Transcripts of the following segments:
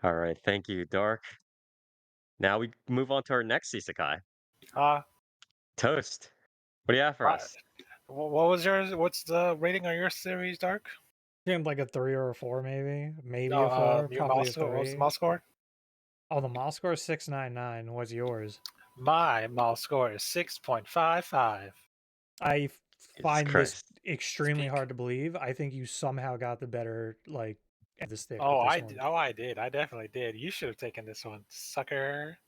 All right, thank you, Dark. Now we move on to our next isekai, Uh, Toast. What do you have for uh, us? what was yours? What's the rating on your series, Dark? Getting like a 3 or a 4, maybe No, a 4, your mouse probably a score. What was the 3. mouse score? Oh, the mall score is 699. What's yours? My mouse score is 6.55. I Jesus find this Christ. extremely hard to believe. I think you somehow got the better end of the stick with Oh, this one. I did. I definitely did. You should have taken this one, sucker.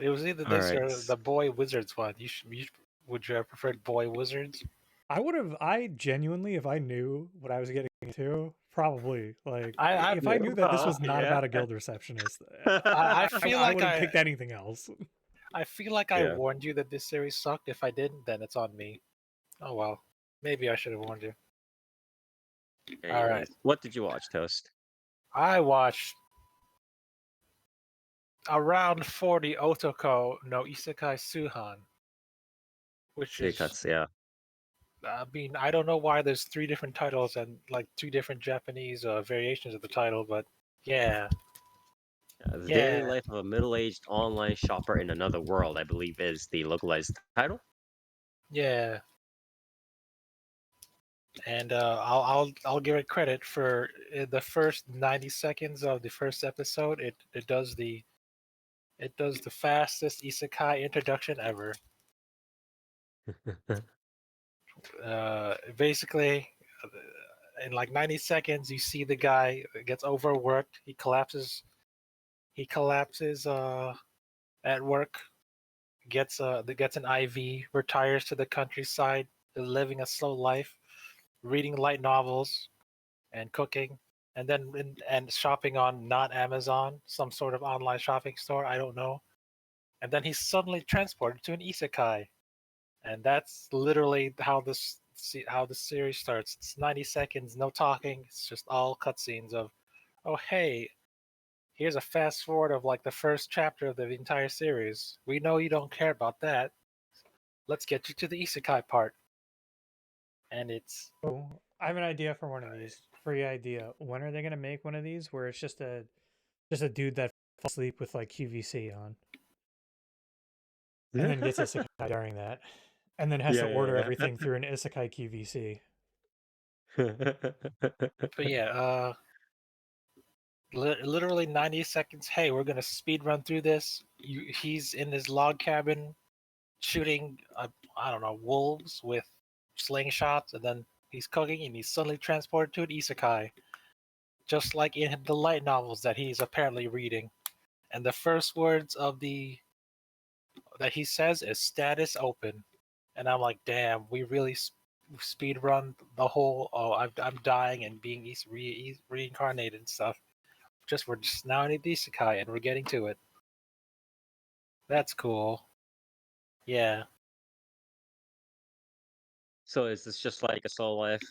It was either All this right. or the Boy Wizards one. Would you have preferred Boy Wizards? I genuinely, if I knew what I was getting into, probably I if I Yeah, knew that this well, was not yeah. about a guild receptionist, I I, feel I like would have picked anything else. I feel like I Yeah. warned you that this series sucked. If I didn't, then it's on me. Oh well. Maybe I should have warned you. All right. Anyways, what did you watch, Toast? I watched around 40 Otoko no Isekai Tsuuhan, which is Seikatsu, yeah. I mean, I don't know why there's three different titles and like two different Japanese variations of the title, but yeah, The daily yeah, life of a middle-aged online shopper in another world, I believe, is the localized title. yeah. And I'll give it credit for the first 90 seconds of the first episode. It does the fastest isekai introduction ever. Basically, in like 90 seconds, you see the guy gets overworked. He collapses. He collapses at work. Gets an IV. Retires to the countryside, living a slow life, reading light novels and cooking, and then and shopping on not Amazon, some sort of online shopping store. I don't know. And then he's suddenly transported to an isekai, and that's literally how the series starts. It's 90 seconds, no talking. It's just all cutscenes of, oh hey, here's a fast forward of like the first chapter of the entire series. We know you don't care about that. Let's get you to the isekai part. And it's Oh, I have an idea for one of these. Free idea. When are they gonna make one of these where it's just a dude that falls asleep with like QVC on, and then gets isekai during that, and then has to order Yeah, everything through an isekai QVC? yeah, but yeah, literally 90 seconds. Hey, we're gonna speed run through this. He's in his log cabin shooting, I don't know, wolves with slingshots, and then he's cooking, and he's suddenly transported to an isekai, just like in the light novels that he's apparently reading. And the first words of the that he says is "status open," and I'm like, damn, we really speed run the whole. Oh, I'm dying and being reincarnated and stuff. We're just now in the isekai, and we're getting to it. That's cool. Yeah. So is this just like a soul life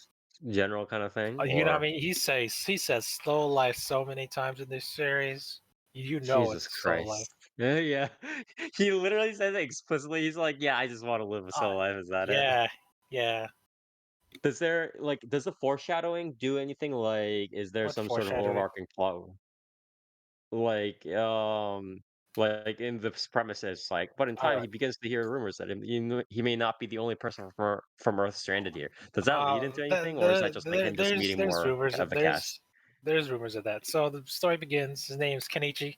general kind of thing, You know what I or mean? He says slow life so many times in this series. You know Jesus it's slow life. Christ? Yeah, yeah. He literally says it explicitly. He's like, "Yeah, I just want to live a Uh, soul life." Is that it? yeah, yeah. Does the foreshadowing do anything? Like, is there What some sort of foreshadowing? overarching plot? Like, like in the premises, like, but in All time right. he begins to hear rumors that he may not be the only person from Earth stranded here. Does that lead into anything, or is that just like him just meeting There's more rumors of the cast? there's rumors of that. So the story begins. His name's Kenichi.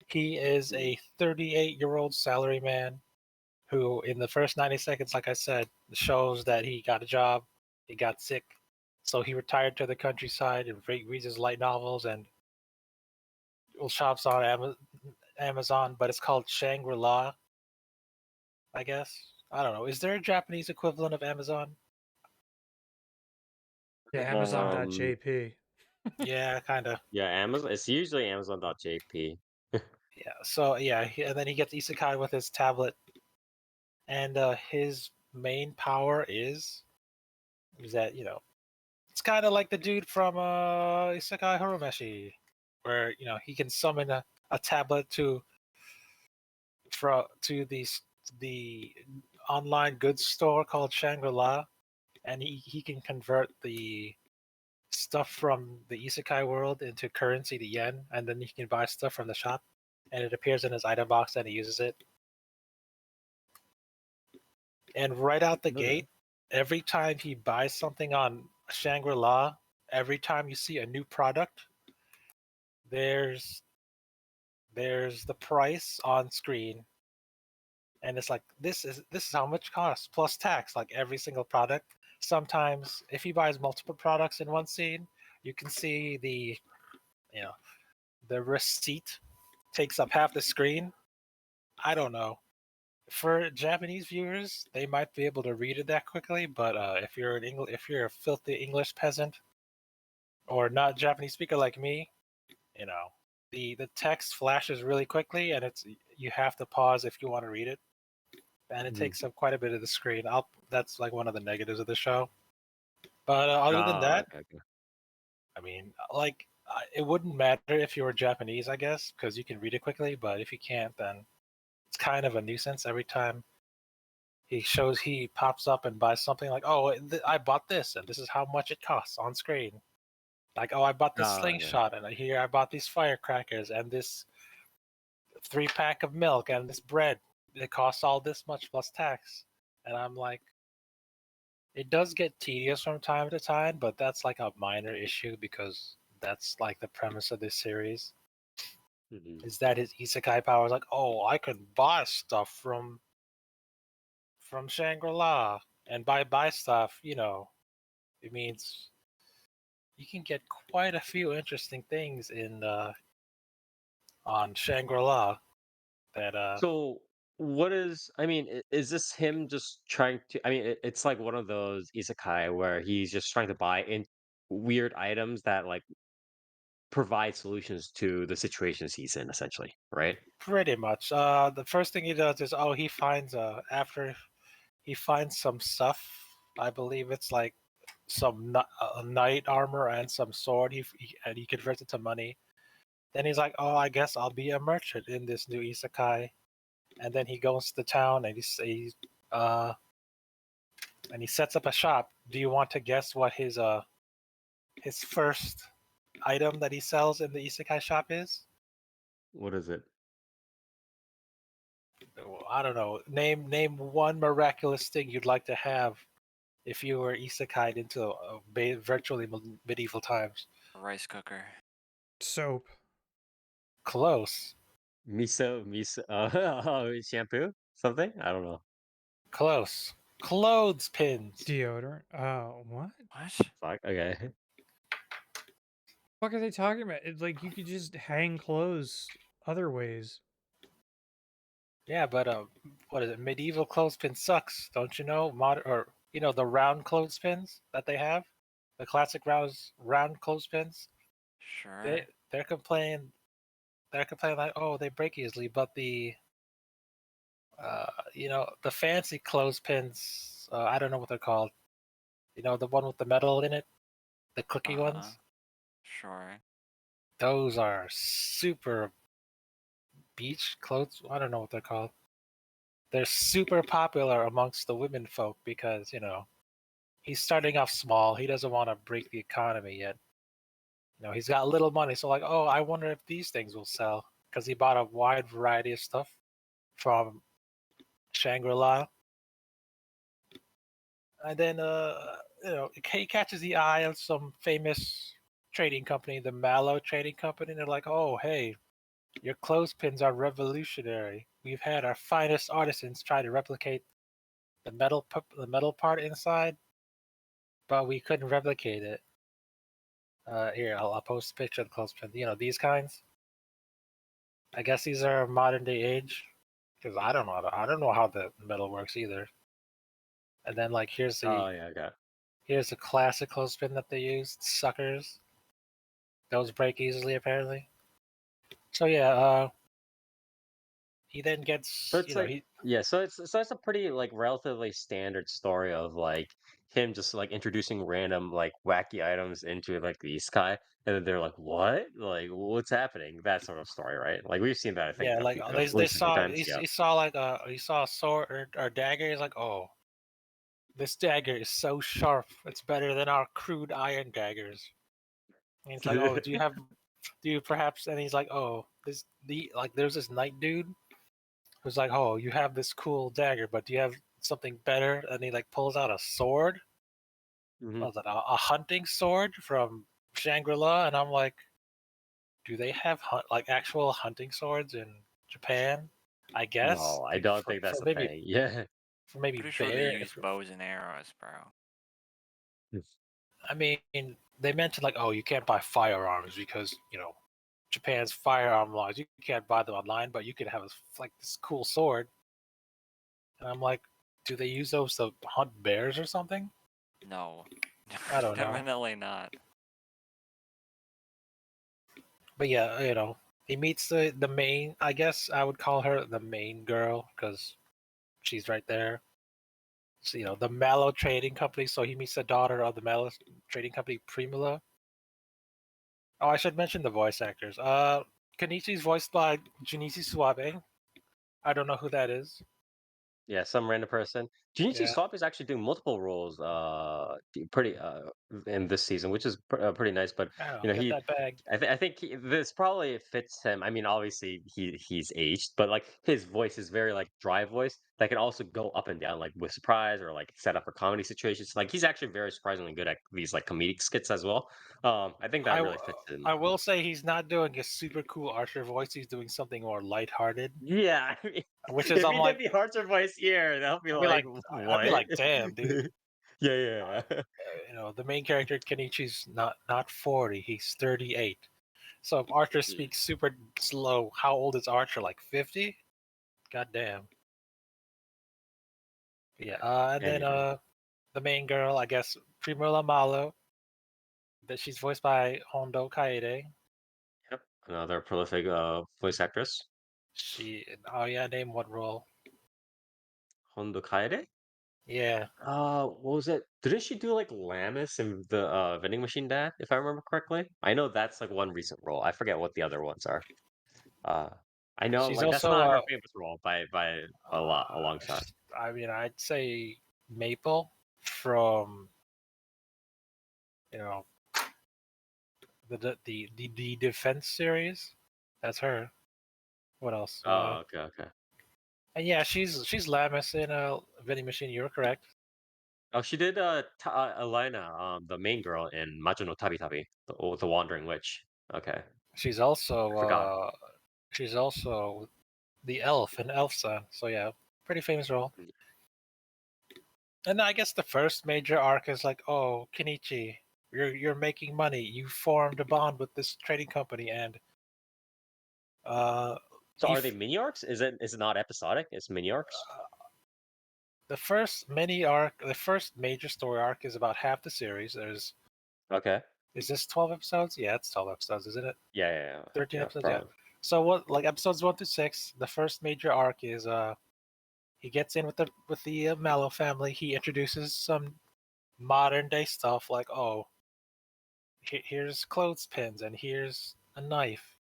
He is a 38-year-old salaryman who, in the first 90 seconds, like I said, shows that he got a job, he got sick, so he retired to the countryside and reads his light novels and shops on Amazon, but it's called Shangri La, I guess. I don't know. Is there a Japanese equivalent of Amazon? Yeah, Um, Amazon.jp. Yeah, kind of. yeah, Amazon. It's usually Amazon.jp. Yeah. So yeah, and then he gets isekai with his tablet, and his main power is that it's kind of like the dude from Isekai Horomeshi, where he can summon a tablet to the online goods store called Shangri La, and he can convert stuff from the isekai world into currency, the yen, and then he can buy stuff from the shop, and it appears in his item box, and he uses it. And right out the Okay. gate, every time he buys something on Shangri-La, every time you see a new product, there's the price on screen, and it's like this is how much it costs plus tax, like every single product. Sometimes if he buys multiple products in one scene, you can see you know the receipt takes up half the screen. I don't know. For Japanese viewers, they might be able to read it that quickly, but if you're a filthy English peasant or not Japanese speaker like me, you know, the text flashes really quickly, and you have to pause if you want to read it, and it Mhm. takes up quite a bit of the screen. That's like one of the negatives of the show. But other than Ah, that, okay, okay. I mean, like it wouldn't matter if you were Japanese, I guess, because you can read it quickly. But if you can't, then it's kind of a nuisance every time he pops up and buys something like, oh, I bought this and this is how much it costs on screen. Like, oh, I bought this Ah, okay. slingshot and here I bought these firecrackers and this 3-pack of milk and this bread. It costs all this much plus tax. And I'm like, it does get tedious from time to time, but that's like a minor issue because that's like the premise of this series. Mhm. Is that his isekai power is like, oh, I can buy stuff from Shangri-La, and by buy stuff, it means you can get quite a few interesting things in on Shangri-La that So, what is I mean, is this him just trying to I mean, it's like one of those isekai where he's just trying to buy in weird items that, like, provide solutions to the situations he's in, essentially, right? pretty much the first thing he does is, oh, he finds after he finds some stuff. I believe it's like some knight armor and some sword. And he converts it to money. Then he's like, oh, I guess I'll be a merchant in this new isekai. And then he goes to town and uh he sets up a shop. Do you want to guess what his first item that he sells in the isekai shop is? What is it? I don't know. Name one miraculous thing you'd like to have if you were isekai'd into virtually medieval times. A rice cooker. Soap. Close, Miso, shampoo? Something? I don't know. close. Clothespins. Deodorant. Oh, what? What? Fuck, okay. What are they talking about? It's like you could just hang clothes other ways. Yeah, but what is it? Medieval clothespin sucks, don't you know? Modern or the round clothespins that they have, the classic round clothespins. Sure. They're complaining. They're complaining like, oh, they break easily, but the fancy clothespins. I don't know what they're called. The one with the metal in it, the clicky Uh-huh. ones. Sure. Those are super beach clothes. I don't know what they're called. They're super popular amongst the women folk because he's starting off small. He doesn't want to break the economy yet. He's got little money, so like, oh, I wonder if these things will sell because he bought a wide variety of stuff from Shangri-La, and then he catches the eye of some famous trading company, the Mallow Trading Company. And they're like, oh, hey, your clothespins are revolutionary. We've had our finest artisans try to replicate the metal part inside, but we couldn't replicate it. Here, I'll post a picture of the clothespin. These kinds. I guess these are modern day age, because I don't know how the metal works either. And then like Oh, yeah, okay. here's the classic clothespin that they used, suckers. Those break easily apparently. So yeah, he then So gets it's like he yeah, so it's a pretty, like, relatively standard story of, like, him just, like, introducing random, like, wacky items into, like, the isekai, and then they're like, "What? Like, what's happening?" That sort of story, right? Like, we've seen that, I think, yeah, like at they least a few saw times, yeah. he saw like he saw a sword or dagger. He's like, oh, this dagger is so sharp. It's better than our crude iron daggers. And he's like, "Oh, do you perhaps?" And he's like, "Oh, there's this knight dude who's like, oh, you have this cool dagger, but do you have something better?" And he like pulls out a sword. Mhm. What was it, a hunting sword from Shangri-La? And I'm like, do they have like actual hunting swords in Japan? I guess No, I like don't think that's a maybe thing. Yeah. for maybe Pretty sure they bear. use bows and arrows, bro. I mean, they mentioned like, oh, you can't buy firearms because Japan's firearm laws. You can't buy them online, but you can have like this cool sword. And I'm like, do they use those to hunt bears or something? No. I don't know. Definitely not. But yeah, he meets the main. I guess I would call her the main girl because she's right there. So, the Mallow Trading Company. So he meets the daughter of the Mallow Trading Company, Primula. Oh, I should mention the voice actors. Kenichi's voiced by Junichi Suabe. I don't know who that is. Yeah, some random person. Junichi Yeah, Swap is actually doing multiple roles, pretty in this season, which is pretty nice. But I don't know. you know, Get that bag. I think this probably fits him. I mean, obviously he's aged, but like his voice is very like dry voice that can also go up and down, like with surprise or like set up for comedy situations. Like he's actually very surprisingly good at these like comedic skits as well. I think I, that w- really fits him. I will say he's not doing a super cool Archer voice. He's doing something more lighthearted, Yeah, I mean, which is if I'm he did like, the Harsher voice here, that'll be I'd be like like, I'd be what? like, damn, dude. Yeah, yeah, yeah. The main character Kenichi's not 40, he's 38. So if Archer Yeah. speaks super slow, how old is Archer? Like 50? God damn. Yeah. And then Anywho, the main girl, I guess Primula Malo, that she's voiced by Hondo Kaede. yep, another prolific voice actress, Oh yeah, name what role? Hondo Kaede. Yeah, What was it? Didn't she do like Lamis in the vending machine dad, if I remember correctly? I know that's like one recent role. I forget what the other ones are. Uh, I know she's like that's also not her famous role by a long shot. I mean, I'd say Maple from you know the Defense series. That's her. What else? Oh, okay, okay. And yeah, she's Lamis in a vending machine. You're correct. Oh, she did Elena, the main girl in Majo no Tabi Tabi, the Wandering Witch. Okay, She's I also forgot. she's also the elf in Elfson. So yeah, pretty famous role. And I guess the first major arc is like, oh, Kenichi, you're making money. You formed a bond with this trading company, and uh, So he are they mini arcs? Is it not episodic? It's mini arcs. the first mini arc, the first major story arc is about half the series. Okay. Is this 12 episodes? Yeah, it's 12 episodes, isn't it? Yeah, yeah, yeah. 13 Yeah, episodes, yeah. probably. So what, like episodes 1 to 6, the first major arc is he gets in with the Mallow family. He introduces some modern day stuff like, oh, here's clothespins and here's a knife.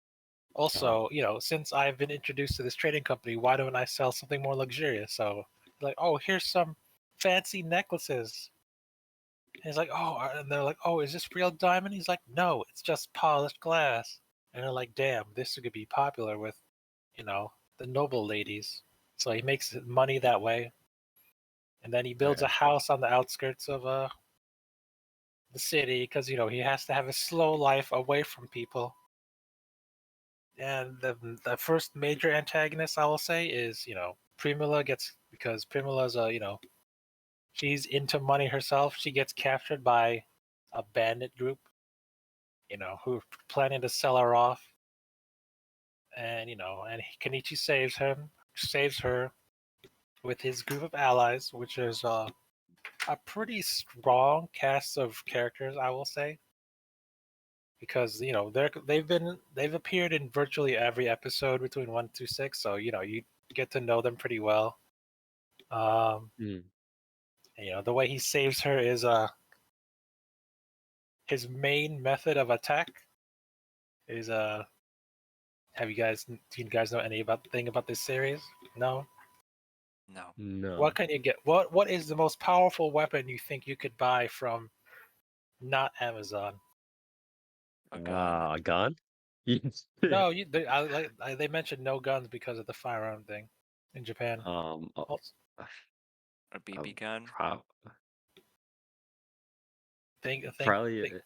Uh-huh. Also, since I've been introduced to this trading company, why don't I sell something more luxurious? So, like, oh, here's some fancy necklaces. And he's like, oh, and they're like, oh, is this real diamond? He's like, no, it's just polished glass. And they're like, damn, this could be popular with, the noble ladies. So he makes money that way, and then he builds a Okay. house on the outskirts of the city because he has to have a slow life away from people. And the first major antagonist I will say is Primula gets because Primula's she's into money herself. She gets captured by a bandit group, who are planning to sell her off, and Kenichi saves her with his group of allies, which is a pretty strong cast of characters, I will say, because they've appeared in virtually every episode between 1 to 6, so you get to know them pretty well. Mm. The way he saves her is his main method of attack is do you guys know anything about this series? No. No. What No. can you get? What is the most powerful weapon you think you could buy from not Amazon? A gun. A gun? Yes. No, they mentioned no guns because of the firearm thing in Japan. Oh, Also, A BB gun. prob think think probably. think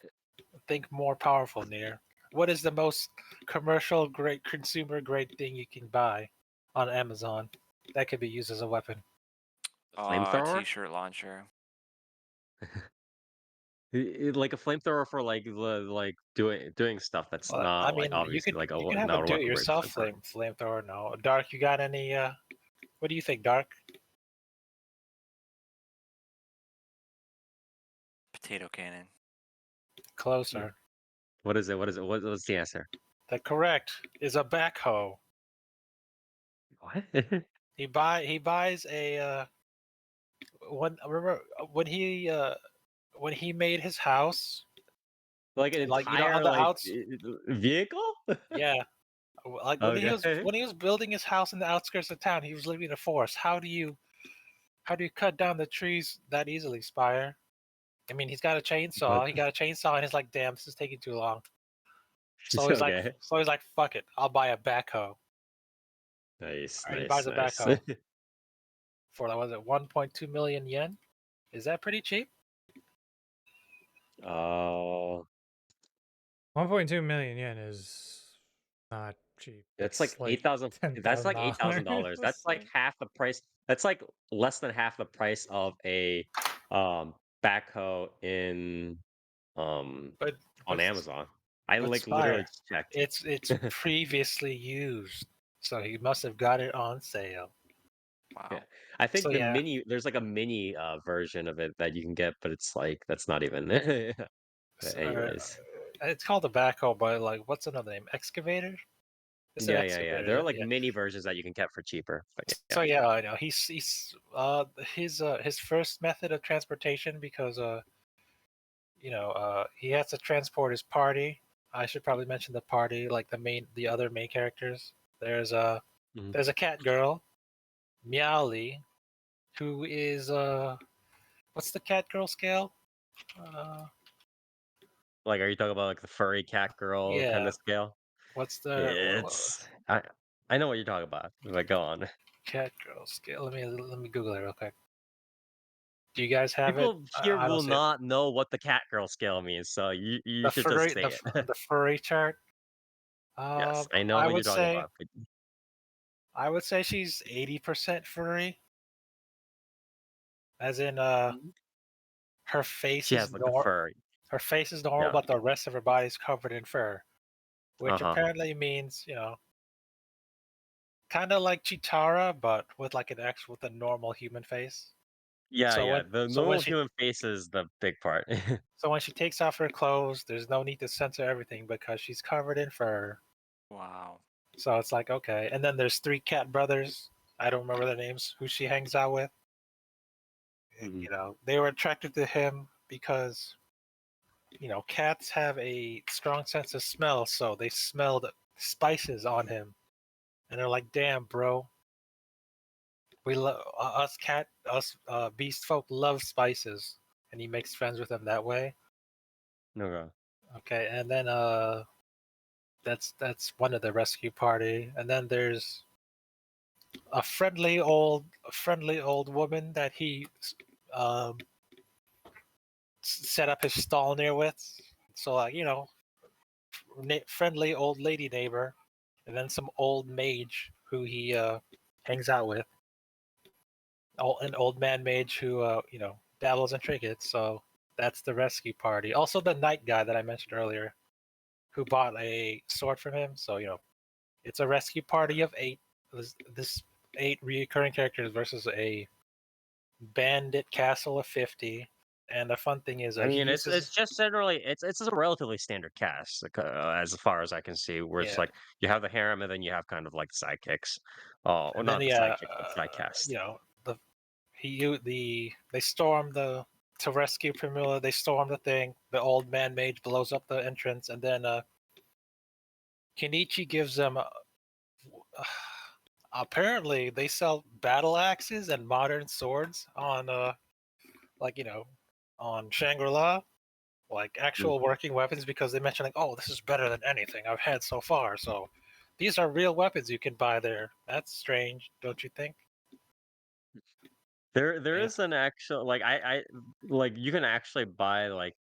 think more powerful, Near. What is the most commercial grade, consumer grade thing you can buy on Amazon that could be used as a weapon? Flamethrower? T-shirt launcher. Like a flamethrower for like doing stuff that's I not like mean, obviously like you could have a not a weapon grade do-it-yourself flamethrower. flamethrower. No, Dark, you got any? What do you think, Dark? Potato cannon. Closer. What is it? What is it? What's the answer? The correct is a backhoe. What? He buys a when remember when he made his house, Like an like on entire the like outs, vehicle? yeah, like Okay. when he was building his house in the outskirts of town, he was living in a forest. How do you cut down the trees that easily, Spire? I mean, he's got a chainsaw. But He got a chainsaw, and he's like, "Damn, this is taking too long." okay. So he's like, "Fuck it, I'll buy a backhoe." Nice, All right, he nice, buys a nice. backhoe for like, was it 1.2 million yen? Is that pretty cheap? Oh, 1.2 million yen is not cheap. that's It's like like 8,000. That's like $8,000. $10,000. That's like half the price. That's like less than half the price of a um backhoe in um But on but Amazon. I but like literally Spire, just checked. it's previously used, so he must have got it on sale. Yeah. Wow. I think So the yeah, mini there's like a mini version of it that you can get, but it's like that's not even s- uh, anyways. it's called a backhoe, but like, what's another name? Excavator? It's an Yeah. There are excavator. like Yeah. mini versions that you can get for cheaper. But yeah. So yeah, I know he's his first method of transportation because he has to transport his party. I should probably mention the party, like the other main characters. There's a Mhm. there's a cat girl, Meowly, who is what's the cat girl scale? Uh, Like, are you talking about like the furry cat girl kind yeah, of scale? what's the It's I know what you're talking about. But go on. cat girl scale? Let me Google it real quick. Do you guys have it? People here I don't will see it. not know what the cat girl scale means, so you The should just furry say it. the furry chart. Yes, I know I what you're would talking say about. But I would say she's 80% furry, as in Mhm. her face She is has like the furry. her face is normal, Yeah. but the rest of her body is covered in fur, which Uh-huh. apparently means kind of like Chitara, but with like with a normal human face. So Yeah. when The so when normal she human face is the big part. so when she takes off her clothes, there's no need to censor everything because she's covered in fur. Wow. So it's like, okay. And then there's three cat brothers. I don't remember their names. Who she hangs out with. Mhm. They were attracted to him because cats have a strong sense of smell, so they smelled spices on him, and they're like, "Damn, bro, we love us beast folk love spices," and he makes friends with them that way. No. Okay, and then that's one of the rescue party, and then there's a friendly old woman that he um, set up his stall near with. So like friendly old lady neighbor, and then some old mage who he hangs out with. An old man mage who dabbles in trinkets. So that's the rescue party. Also the knight guy that I mentioned earlier, who bought a sword from him. So it's a rescue party of 8. This 8 recurring characters versus a bandit castle of 50. And the fun thing is I he mean, uses it's just generally it's a relatively standard cast, like, as far as I can see, where it's yeah. like you have the harem and then you have kind of like sidekicks. Well, And then not the sidekicks, but side cast. the they storm to rescue Primula. They storm the thing. The old man mage blows up the entrance, and then Kenichi gives them. Apparently, they sell battle axes and modern swords on like on Shangri-La, like actual working weapons, because they mention like, oh, this is better than anything I've had so far. So these are real weapons you can buy there. That's strange, don't you think? There Yeah. is an actual like I like you can actually buy like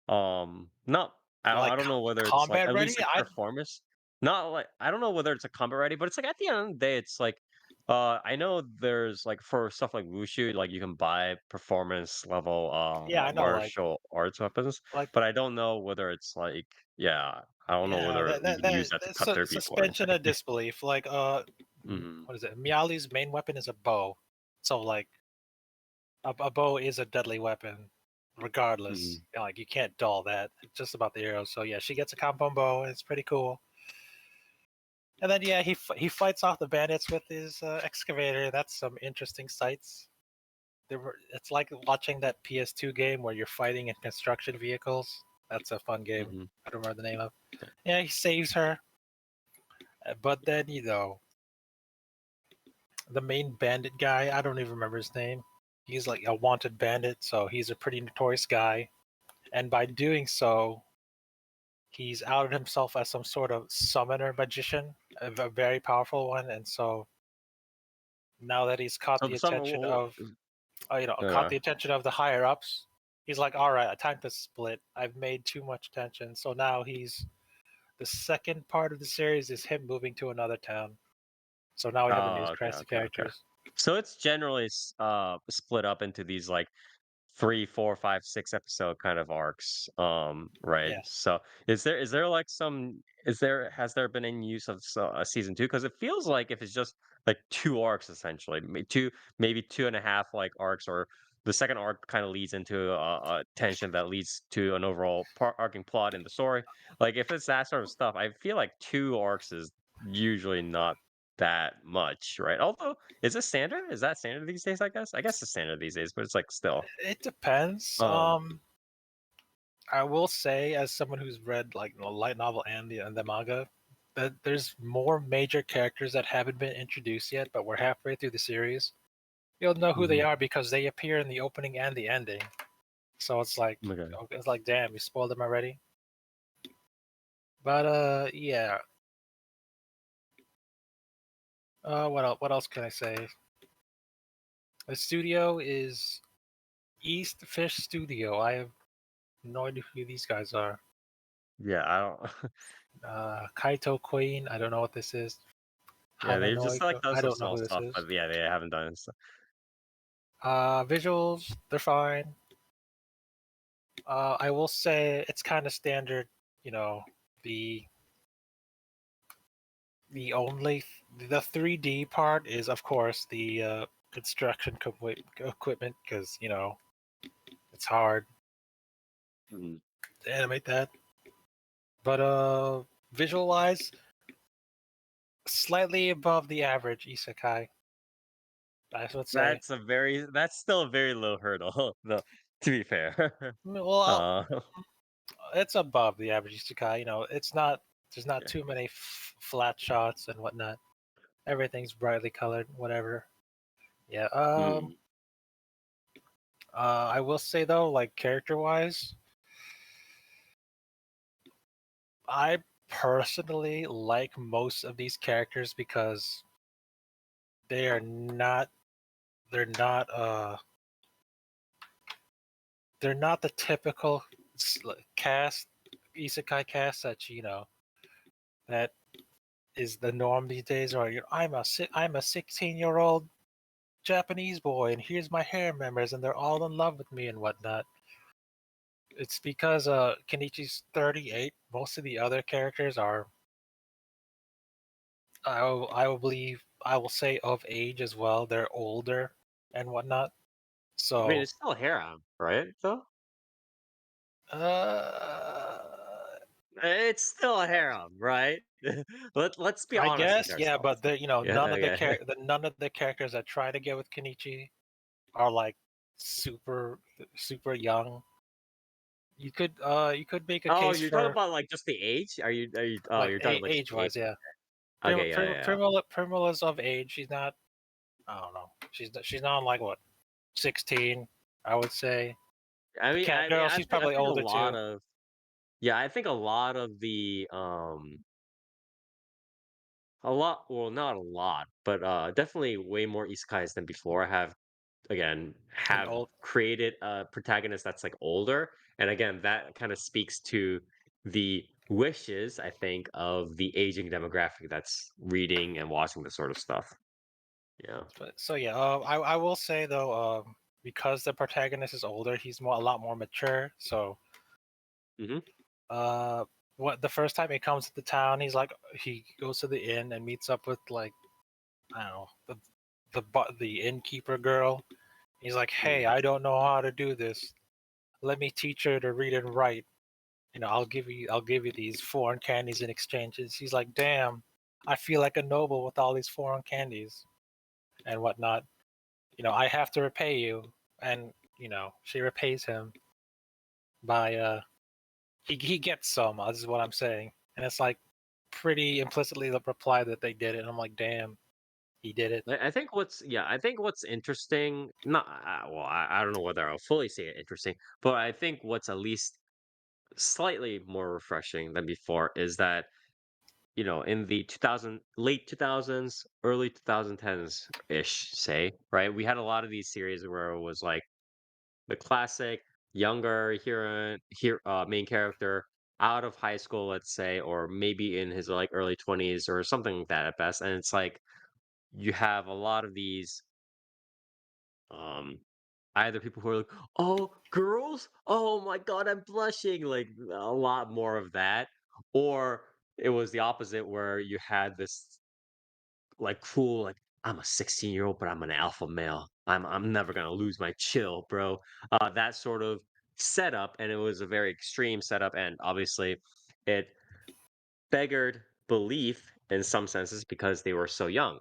not I Like don't know whether it's like combat at least ready? like performance. Not like I don't know whether it's a combat ready, but it's like at the end of the day it's like I know there's like for stuff like Wushu, like you can buy performance level Yeah, I know. martial arts weapons, Like but I don't know whether it's like yeah, I don't know yeah, whether you can use that to that's cut through people or suspension of anything. disbelief. Like Hmm. what is it? Miali's main weapon is a bow, so like a bow is a deadly weapon, regardless. Hmm. Like you can't dull that. It's just about the arrows. So yeah, she gets a compound bow. And it's pretty cool. And then yeah, he fights off the bandits with his excavator. That's some interesting sights. It's like watching that PS2 game where you're fighting in construction vehicles. That's a fun game. Hmm. I don't remember the name of. Yeah, he saves her, but then the main bandit guy. I don't even remember his name. He's like a wanted bandit, so he's a pretty notorious guy. And by doing so, he's outed himself as some sort of summoner magician, a very powerful one. And so now that he's caught So the some attention of, caught yeah. the attention of the higher ups, he's like, all right, time to split. I've made too much attention. So now the second part of the series is him moving to another town. So now we have a new Oh, okay, cast of okay, okay. characters. So it's generally split up into these like 3, 4, 5, 6 episode kind of arcs. Right. Yeah. So is there like some has there been any use of season two? Because it feels like if it's just like two arcs essentially, maybe two and a half like arcs, or the second arc kind of leads into a tension that leads to an overall arcing plot in the story. Like if it's that sort of stuff, I feel like two arcs is usually not that much, right? Although, is this standard? Is that standard these days? I guess it's standard these days, but it's like still. It depends. Um, I will say, as someone who's read like the light novel and the manga, that there's more major characters that haven't been introduced yet, but we're halfway through the series. You'll know who they mhm, are because they appear in the opening and the ending. So okay. it's like, damn, you spoiled them already. But yeah. What else can I say? The studio is East Fish Studio. I have no idea who these guys are. Yeah, I don't. Kaito Queen. I don't know what this is. Yeah, they've Hananoi. just like done I some don't know small who this stuff, is. but yeah, they haven't done it. Visuals, they're fine. I will say it's kind of standard. You know, the only the 3D part is of course the construction equipment, because it's hard Mhm. to animate that. But visual wise, slightly above the average isekai, I would say. That's still a very low hurdle, though. To be fair. Well, uh, it's above the average isekai. It's not. There's not okay. too many flat shots and whatnot. Everything's brightly colored, whatever. Yeah. Mm. I will say though, like character wise, I personally like most of these characters because they are not. They're not. They're not the typical cast, isekai cast that that is the norm these days. Or I'm a 16-year-old Japanese boy, and here's my hair members, and they're all in love with me and whatnot. It's because Kenichi's 38. Most of the other characters are, I will believe, I will say, of age as well. They're older and whatnot. I mean, So, it's still harem, right? Though uh, it's still a harem, right? Let's be I honest with guess yeah, ourselves. but Yeah. Okay. none of the characters that try to get with Kenichi are like super super young. You could make a Oh, case you're talking for about like just the age? Are you? Oh, like you're talking about just age the age. wise, yeah. Okay. Yeah. Yeah. Primula's of age. She's not. I don't know. She's not like what 16. I would say. The cat girl, she's I probably think a older lot too. of yeah, I think a lot of the a lot, well, not a lot, but definitely way more isekais than before And have old, created a protagonist that's like older, and again, that kind of speaks to the wishes, I think, of the aging demographic that's reading and watching this sort of stuff. Yeah. but so yeah, I will say though, because the protagonist is older, he's a lot more mature. So Hmm. uh, what the first time he comes to the town, he goes to the inn and meets up with like I don't know the innkeeper girl. He's like, Mm. hey, I don't know how to do this. Let me teach her to read and write. I'll give you these foreign candies in exchanges. He's like, damn, I feel like a noble with all these foreign candies and whatnot. I have to repay you. And, she repays him by, he gets some, this is what I'm saying. And it's like pretty implicitly the reply that they did it. And I'm like, damn, he did it. I think I think what's interesting, not well, I don't know whether I'll fully say it interesting, but I think what's at least slightly more refreshing than before is that in the late 2000s, early 2010s ish, say, right? We had a lot of these series where it was like the classic younger hero, here main character out of high school, let's say, or maybe in his like early 20s or something like that at best, and it's like you have a lot of these um either people who are like, "Oh, girls? Oh my god, I'm blushing." Like a lot more of that. Or it was the opposite where you had this like cool like I'm a 16-year-old but I'm an alpha male. I'm never going to lose my chill, bro. That sort of setup, and it was a very extreme setup, and obviously it beggared belief in some senses because they were so young.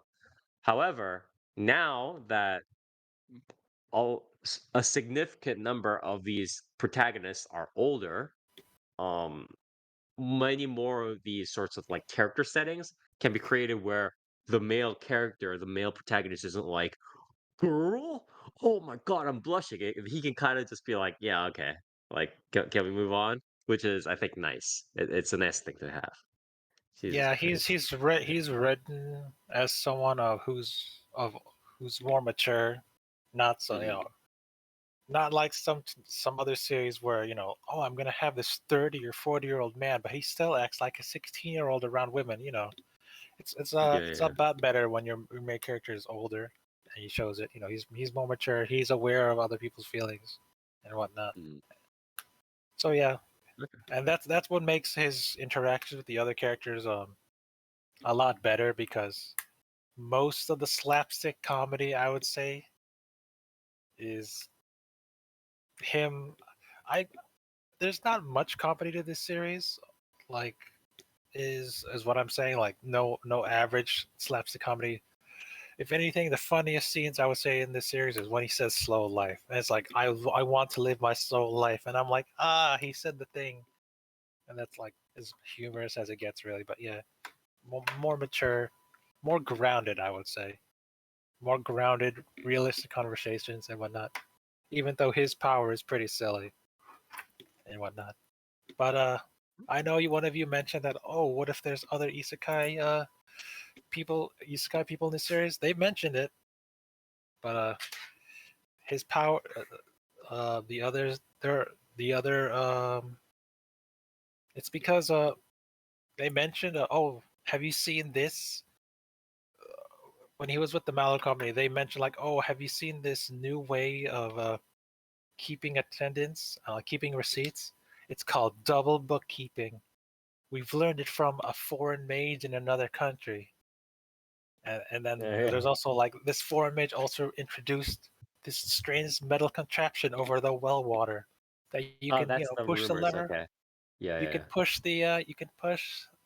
However, now that a significant number of these protagonists are older, um many more of these sorts of like character settings can be created where the male protagonist isn't like, girl, oh my god, I'm blushing. He can kind of just be like, yeah, okay, like can we move on, which is I think nice. It's a nice thing to have. Jesus Yeah, Christ. he's written as someone who's more mature, not so Mhm. not like some other series where oh, I'm gonna have this 30 or 40-year-old man, but he still acts like a 16-year-old around women. Yeah, It's a yeah. lot better when your main character is older and he shows it. He's more mature. He's aware of other people's feelings and whatnot. Mm. So yeah, Okay. and that's what makes his interactions with the other characters a lot better because most of the slapstick comedy I would say is him. I There's not much comedy to this series. Like is what I'm saying. Like no average slapstick comedy. If anything, the funniest scenes I would say in this series is when he says "slow life," and it's like I want to live my slow life, and I'm like he said the thing, and that's like as humorous as it gets really. But yeah, more mature, more grounded, I would say. More grounded, realistic conversations and whatnot. Even though his power is pretty silly and whatnot. But I know one of you mentioned that. Oh, what if there's other isekai people in this series? They mentioned it, but his power, the others, they're the other. It's because they mentioned. Oh, have you seen this? When he was with the Mallow Company, they mentioned like, oh, have you seen this new way of keeping attendance, keeping receipts? It's called double bookkeeping. We've learned it from a foreign mage in another country. And then Yeah, yeah. there's also like this foreign mage also introduced this strange metal contraption over the well water that you Oh, can that's the push the rumors. lever. Okay. Yeah, You yeah, can yeah. push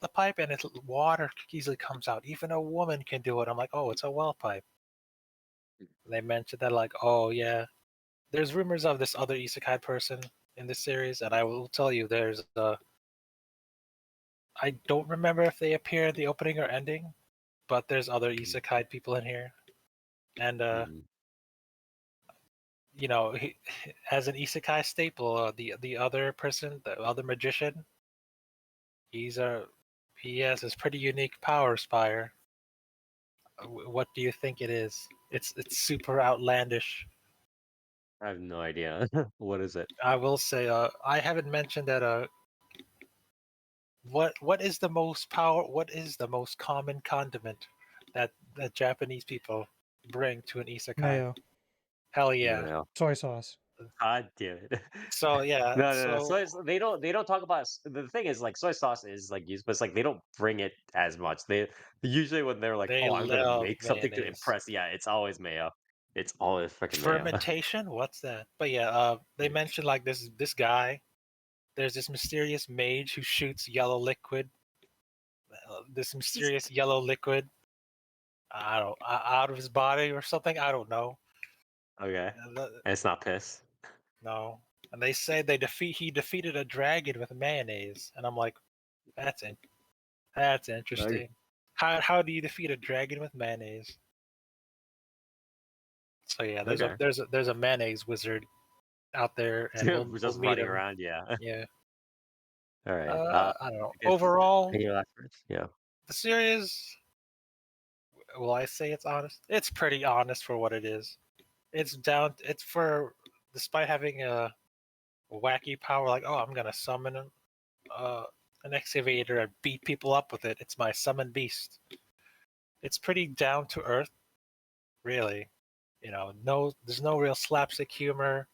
the pipe and water easily comes out. Even a woman can do it. I'm like, oh, it's a well pipe. They mentioned that like, oh yeah, there's rumors of this other isekai person in this series, and I will tell you, there's I don't remember if they appear in the opening or ending, but there's other Mhm. isekai people in here, and Mhm. as an isekai staple, the other person, the other magician, he's a he has this pretty unique power spire. What do you think it is? It's super outlandish. I have no idea. What is it? I will say, I haven't mentioned that. What is the most power? What is the most common condiment that Japanese people bring to an isekai? Mayo, Hell yeah! No. soy sauce. God damn it. So yeah, No, no, no. so They don't talk about the thing is like soy sauce is like used, but it's like they don't bring it as much. They usually when they're like, they oh, I'm gonna love make something to mayonnaise. impress. Yeah, it's always mayo. It's always freaking mayo. Fermentation? What's that? But yeah, they mentioned like this guy. There's this mysterious mage who shoots yellow liquid. This mysterious yellow liquid. I don't out of his body or something. I don't know. Okay. Uh, And it's not piss. No, and they say he defeated a dragon with mayonnaise, and I'm like, that's in, that's Okay. interesting. How do you defeat a dragon with mayonnaise? So yeah, Okay. there's a mayonnaise wizard out there, and We're we'll just meet running him. around. Yeah. Yeah. All right. I don't know. I guess Overall, any last words? Yeah. the series, will I say it's honest? It's pretty honest for what it is. It's down. It's for despite having a wacky power, like oh, I'm gonna summon uh, an excavator and beat people up with it. It's my summon beast. It's pretty down to earth, really. There's no real slapstick humor.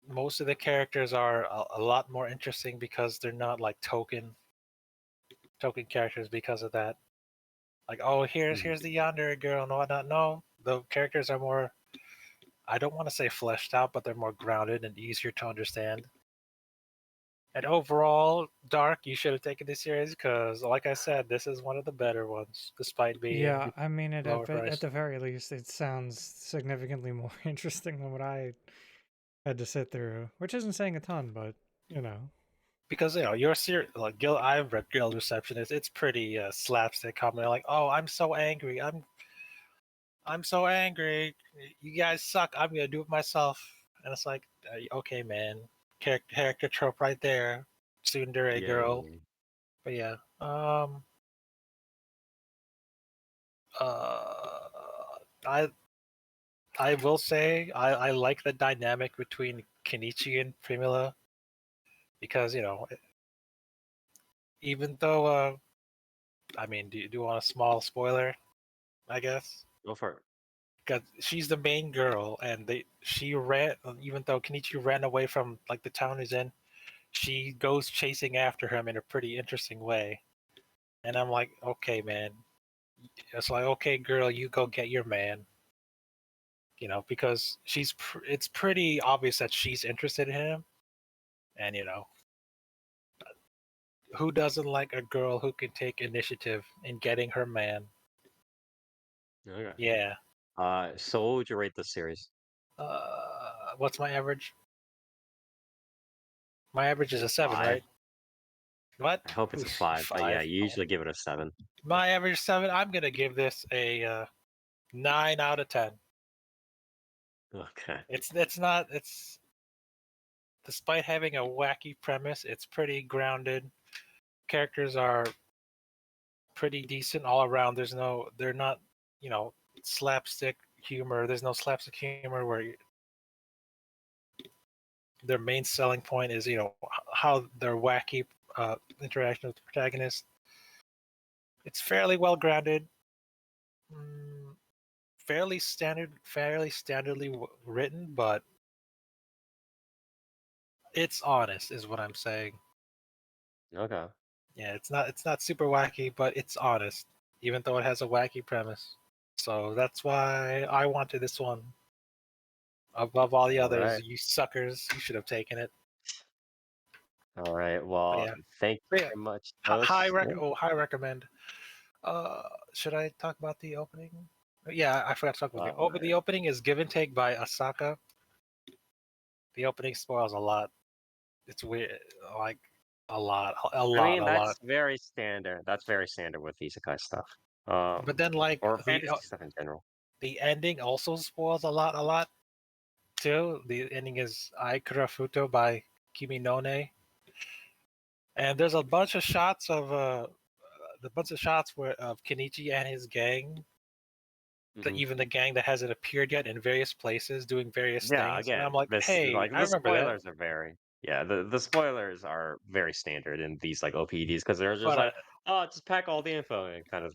Most of the characters are a lot more interesting because they're not like token characters because of that. Like, oh, Mhm. here's the yandere girl and whatnot. No, the characters are more. I don't want to say fleshed out, but they're more grounded and easier to understand. And overall, Dark, you should have taken this series because, like I said, this is one of the better ones, despite being Yeah, I mean, lower at priced. the very least, it sounds significantly more interesting than what I had to sit through, which isn't saying a ton, but you know. Because your series, like Gil, I've read Guild Receptionist. It's pretty slapstick comedy. Like, oh, I'm so angry. I'm so angry. You guys suck. I'm gonna do it myself. And it's like, okay, man, character trope right there. Tsundere Yeah, yeah, girl. yeah. But yeah, I I will say I like the dynamic between Kenichi and Primula because even though I mean, do you want a small spoiler? I guess Go for it. because she's the main girl, and she ran. Even though Kenichi ran away from like the town he's in, she goes chasing after him in a pretty interesting way. And I'm like, okay, man. It's like, okay, girl, you go get your man. Because it's pretty obvious that she's interested in him, and who doesn't like a girl who can take initiative in getting her man? Okay. Yeah. So what would you rate this series? What's my average? My average is a 7, 5. right? What? I hope it's a Oof, 5, but yeah, 5. you usually give it a 7. My average 7. I'm gonna give this a 9 out of 10. Okay. It's not. It's despite having a wacky premise, it's pretty grounded. Characters are pretty decent all around. They're not, you know, slapstick humor. There's no slapstick humor where their main selling point is, how their wacky interaction with the protagonist. It's fairly well grounded, mm, fairly standardly written, but it's honest, is what I'm saying. Okay. Yeah, it's not super wacky, but it's honest, even though it has a wacky premise. So that's why I wanted this one above all the All others. right. You suckers, you should have taken it. All right. But Well, yeah, thank but you yeah, very much. That was yeah. high recommend. Should I talk about the opening? Yeah, I forgot to talk about the Uh, the opening is Give and Take by Asaka. The opening spoils a lot. It's weird, like I mean, a lot. that's very standard. That's very standard with isekai stuff. But then like Or fantasy stuff in general. The ending also spoils a lot too. The ending is Ai Kurafuto by Kimi no Ne. And there's a bunch of shots of the bunch of shots where of Kenichi and his gang, Mhm. even the gang that hasn't appeared yet in various places doing various Yeah, things. And again, I'm like, this hey, like I the remember that. spoilers are very yeah, the spoilers are very standard in these like OPDs because they're just But like, oh, just pack all the info and kind of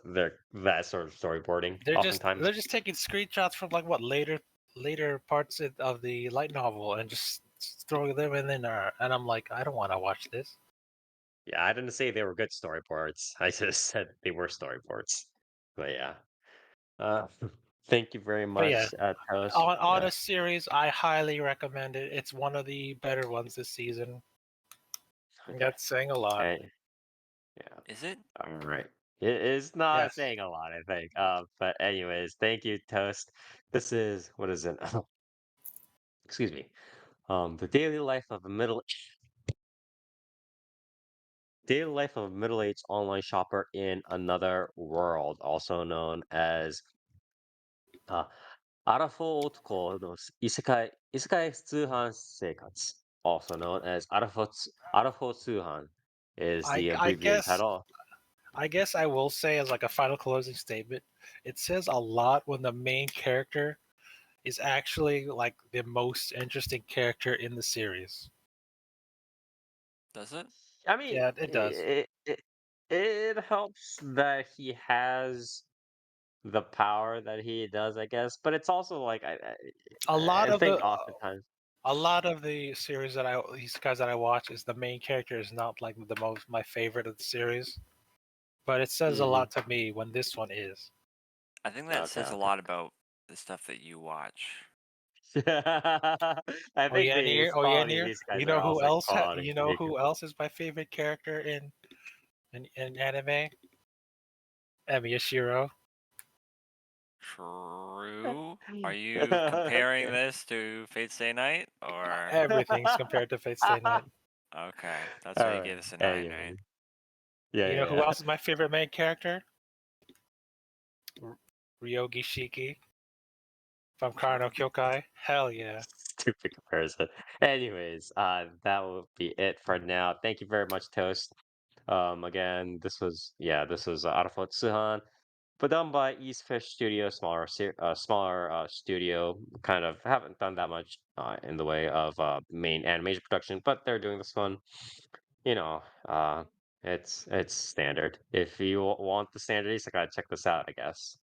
they're that sort of storyboarding they're oftentimes. just taking screenshots from like what later parts of the light novel and just throwing them in there. And I'm like, I don't want to watch this. Yeah, I didn't say they were good storyboards. I just said they were storyboards. But yeah. Uh thank you very But yeah, much, Toast. on Yeah. a series, I highly recommend it. It's one of the better ones this season. Okay. That's saying a lot. Hey, yeah. Is it? All right. It is not Yes. saying a lot, I think. But anyways, thank you, Toast. This is what is it? Excuse me. The daily life of a middle-aged online shopper in another world, also known as uh, Arafo Otoko no Isekai Tsuuhan Seikatsu, also known as Arafo Tsuuhan, is I the I abbreviated guess title. I guess I will say as like a final closing statement, it says a lot when the main character is actually like the most interesting character in the series. Does it? I mean, Yeah, it does. it helps that he has the power that he does, I guess. But it's also like A lot I of think the oftentimes, a lot of the series that these guys that I watch is the main character is not like the most my favorite of the series, but it says a hmm lot to me when this one is. I think that okay, says a okay. lot about the stuff that you watch. I think the Oh yeah, quality of Nier. these guys are also quality. You know who else is my favorite character in anime? Emiyashiro. True. Are you comparing this to Fate Stay Night or Everything's compared to Fate Stay Night. okay? That's why All you right. gave us a 9, right? Anyway, yeah, You know yeah, who yeah. else is my favorite main character? Ryogi Shiki from Kara no True. Kyokai. Hell yeah. Stupid comparison. Anyways, that will be it for now. Thank you very much, Toast. Again, this was Arafo Tsuuhan, but done by East Fish Studio, smaller studio. Kind of haven't done that much in the way of main animation production, but they're doing this one. You know, it's standard. If you want the standard, you gotta check this out, I guess.